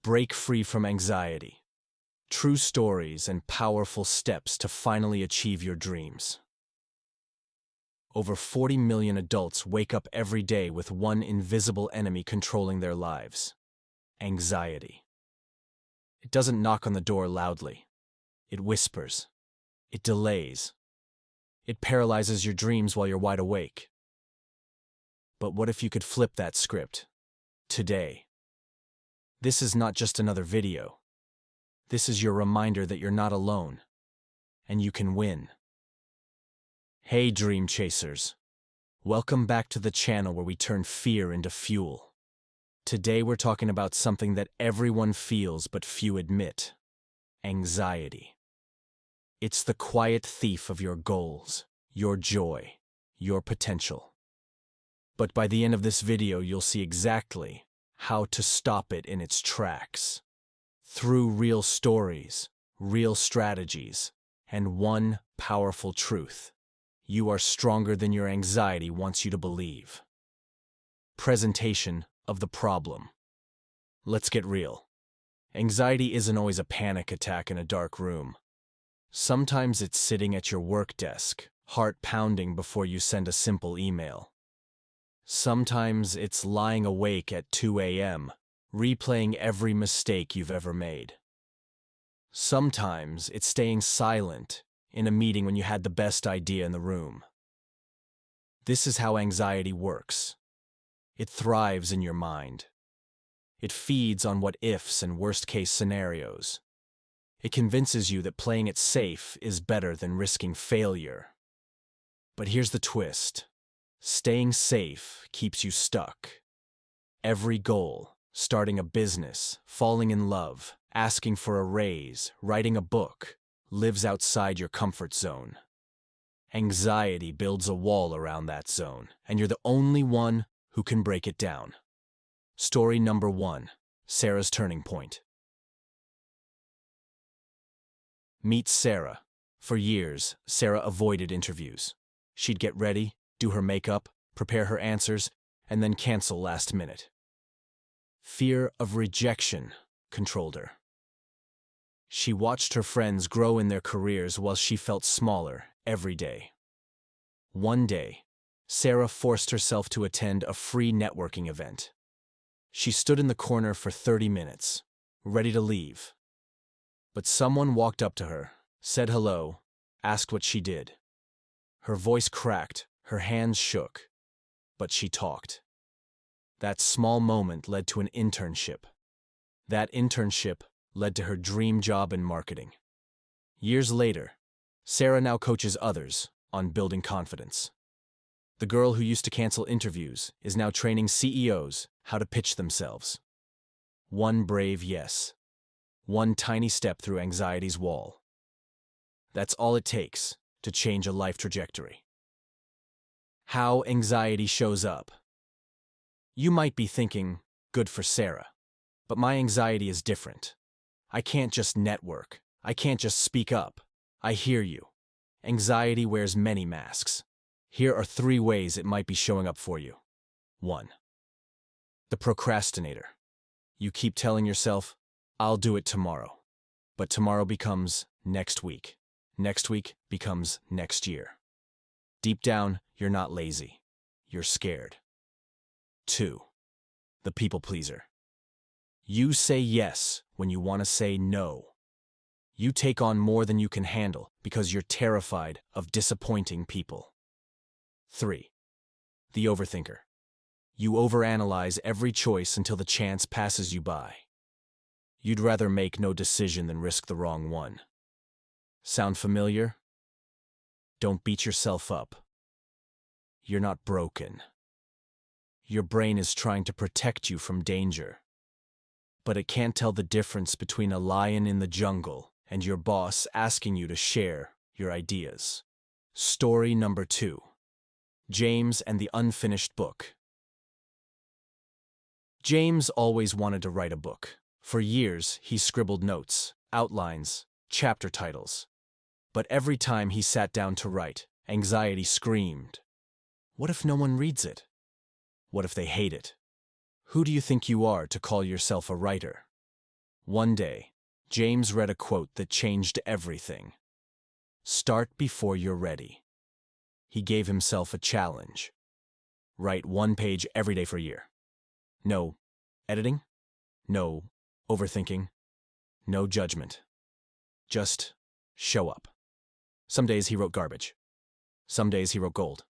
Break free from anxiety. True stories and powerful steps to finally achieve your dreams. Over 40 million adults wake up every day with one invisible enemy controlling their lives: anxiety. It doesn't knock on the door loudly. It whispers. It delays. It paralyzes your dreams while you're wide awake. But what if you could flip that script? Today. This is not just another video. This is your reminder that you're not alone, and you can win. Hey dream chasers, welcome back to the channel where we turn fear into fuel. Today we're talking about something that everyone feels but few admit: anxiety. It's the quiet thief of your goals, your joy, your potential. But by the end of this video, you'll see exactly how to stop it in its tracks. Through real stories, real strategies, and one powerful truth: you are stronger than your anxiety wants you to believe. Presentation of the problem. Let's get real. Anxiety isn't always a panic attack in a dark room. Sometimes it's sitting at your work desk, heart pounding before you send a simple email. Sometimes it's lying awake at 2 a.m., replaying every mistake you've ever made. Sometimes it's staying silent in a meeting when you had the best idea in the room. This is how anxiety works. It thrives in your mind. It feeds on what ifs and worst-case scenarios. It convinces you that playing it safe is better than risking failure. But here's the twist. Staying safe keeps you stuck. Every goal, starting a business, falling in love, asking for a raise, writing a book, lives outside your comfort zone. Anxiety builds a wall around that zone, and you're the only one who can break it down. Story number 1, Sarah's turning point. Meet Sarah. For years, Sarah avoided interviews. She'd get ready, do her makeup, prepare her answers, and then cancel last minute. Fear of rejection controlled her. She watched her friends grow in their careers while she felt smaller every day. One day, Sarah forced herself to attend a free networking event. She stood in the corner for 30 minutes, ready to leave. But someone walked up to her, said hello, asked what she did. Her voice cracked, her hands shook, but she talked. That small moment led to an internship. That internship led to her dream job in marketing. Years later, Sarah now coaches others on building confidence. The girl who used to cancel interviews is now training CEOs how to pitch themselves. One brave yes. One tiny step through anxiety's wall. That's all it takes to change a life trajectory. How anxiety shows up. You might be thinking, good for Sarah, but my anxiety is different. I can't just network. I can't just speak up. I hear you. Anxiety wears many masks. Here are 3 ways it might be showing up for you. 1. The procrastinator. You keep telling yourself, I'll do it tomorrow. But tomorrow becomes next week. Next week becomes next year. Deep down, you're not lazy. You're scared. 2. The people pleaser. You say yes when you want to say no. You take on more than you can handle because you're terrified of disappointing people. 3. The overthinker. You overanalyze every choice until the chance passes you by. You'd rather make no decision than risk the wrong one. Sound familiar? Don't beat yourself up. You're not broken. Your brain is trying to protect you from danger. But it can't tell the difference between a lion in the jungle and your boss asking you to share your ideas. Story number 2. James and the unfinished book. James always wanted to write a book. For years, he scribbled notes, outlines, chapter titles. But every time he sat down to write, anxiety screamed. What if no one reads it? What if they hate it? Who do you think you are to call yourself a writer? One day, James read a quote that changed everything. Start before you're ready. He gave himself a challenge. Write 1 page every day for a year. No editing, no overthinking, no judgment. Just show up. Some days he wrote garbage. Some days he wrote gold.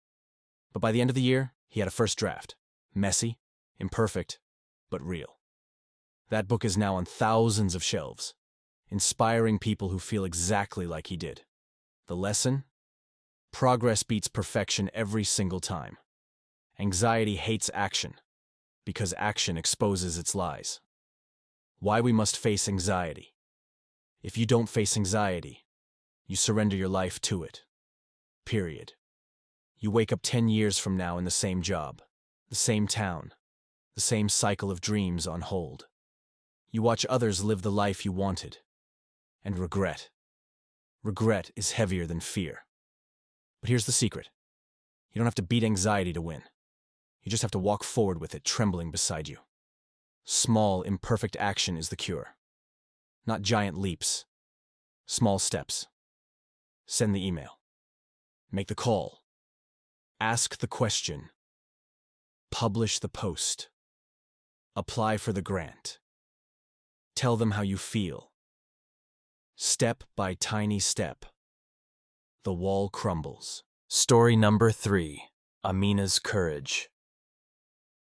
But by the end of the year, he had a first draft. Messy, imperfect, but real. That book is now on thousands of shelves, inspiring people who feel exactly like he did. The lesson? Progress beats perfection every single time. Anxiety hates action, because action exposes its lies. Why we must face anxiety. If you don't face anxiety, you surrender your life to it. Period. You wake up 10 years from now in the same job, the same town, the same cycle of dreams on hold. You watch others live the life you wanted. And regret. Regret is heavier than fear. But here's the secret. You don't have to beat anxiety to win. You just have to walk forward with it trembling beside you. Small, imperfect action is the cure. Not giant leaps. Small steps. Send the email. Make the call. Ask the question. Publish the post. Apply for the grant. Tell them how you feel. Step by tiny step. The wall crumbles. Story number 3. Amina's courage.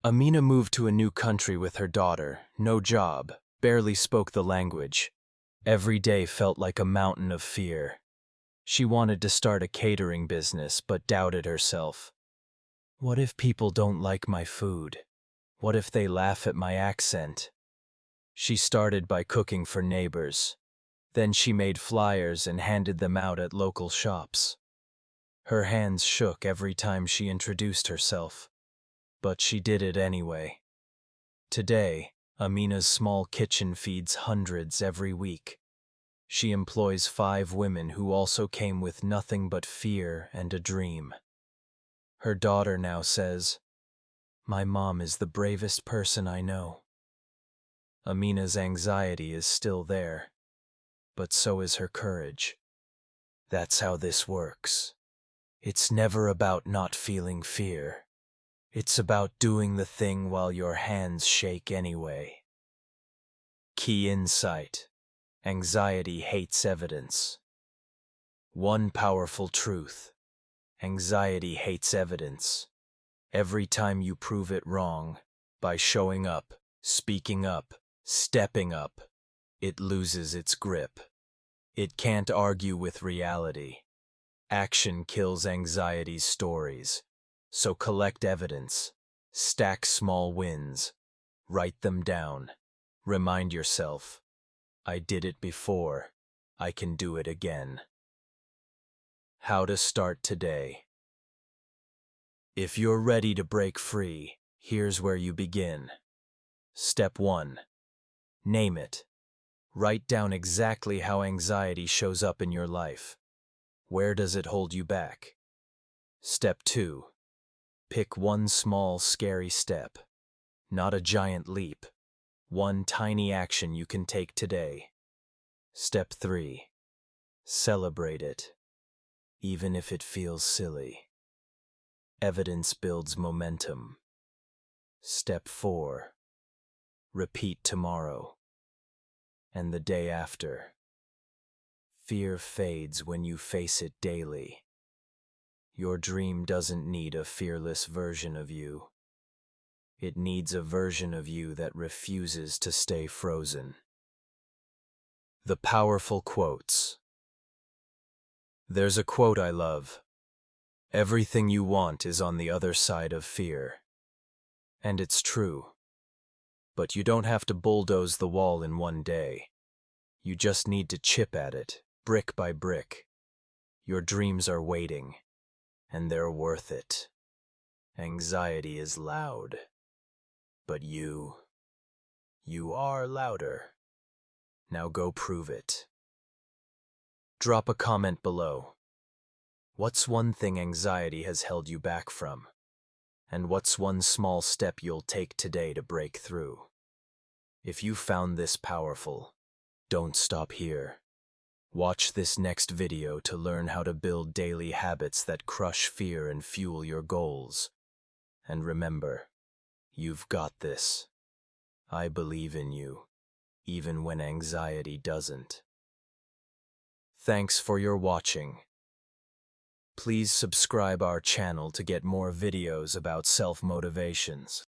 Amina moved to a new country with her daughter, no job, barely spoke the language. Every day felt like a mountain of fear. She wanted to start a catering business, but doubted herself. What if people don't like my food? What if they laugh at my accent? She started by cooking for neighbors. Then she made flyers and handed them out at local shops. Her hands shook every time she introduced herself, but she did it anyway. Today, Amina's small kitchen feeds hundreds every week. She employs 5 women who also came with nothing but fear and a dream. Her daughter now says, "My mom is the bravest person I know." Amina's anxiety is still there, but so is her courage. That's how this works. It's never about not feeling fear. It's about doing the thing while your hands shake anyway. Key insight: anxiety hates evidence. One powerful truth: anxiety hates evidence. Every time you prove it wrong, by showing up, speaking up, stepping up, it loses its grip. It can't argue with reality. Action kills anxiety's stories. So collect evidence, stack small wins, write them down, remind yourself, I did it before, I can do it again. How to start today. If you're ready to break free, here's where you begin. Step 1. Name it. Write down exactly how anxiety shows up in your life. Where does it hold you back? Step 2. Pick one small, scary step. Not a giant leap. One tiny action you can take today. Step 3. Celebrate it, even if it feels silly. Evidence builds momentum. Step 4. Repeat tomorrow and the day after. Fear fades when you face it daily. Your dream doesn't need a fearless version of you. It needs a version of you that refuses to stay frozen. The powerful quotes. There's a quote I love. Everything you want is on the other side of fear. And it's true. But you don't have to bulldoze the wall in one day. You just need to chip at it, brick by brick. Your dreams are waiting, and they're worth it. Anxiety is loud, but you are louder. Now go prove it. Drop a comment below. What's one thing anxiety has held you back from? And what's one small step you'll take today to break through? If you found this powerful, Don't stop here. Watch this next video to learn how to build daily habits that crush fear and fuel your goals. And remember, you've got this. I believe in you, even when anxiety doesn't. Thanks for your watching. Please subscribe our channel to get more videos about self-motivations.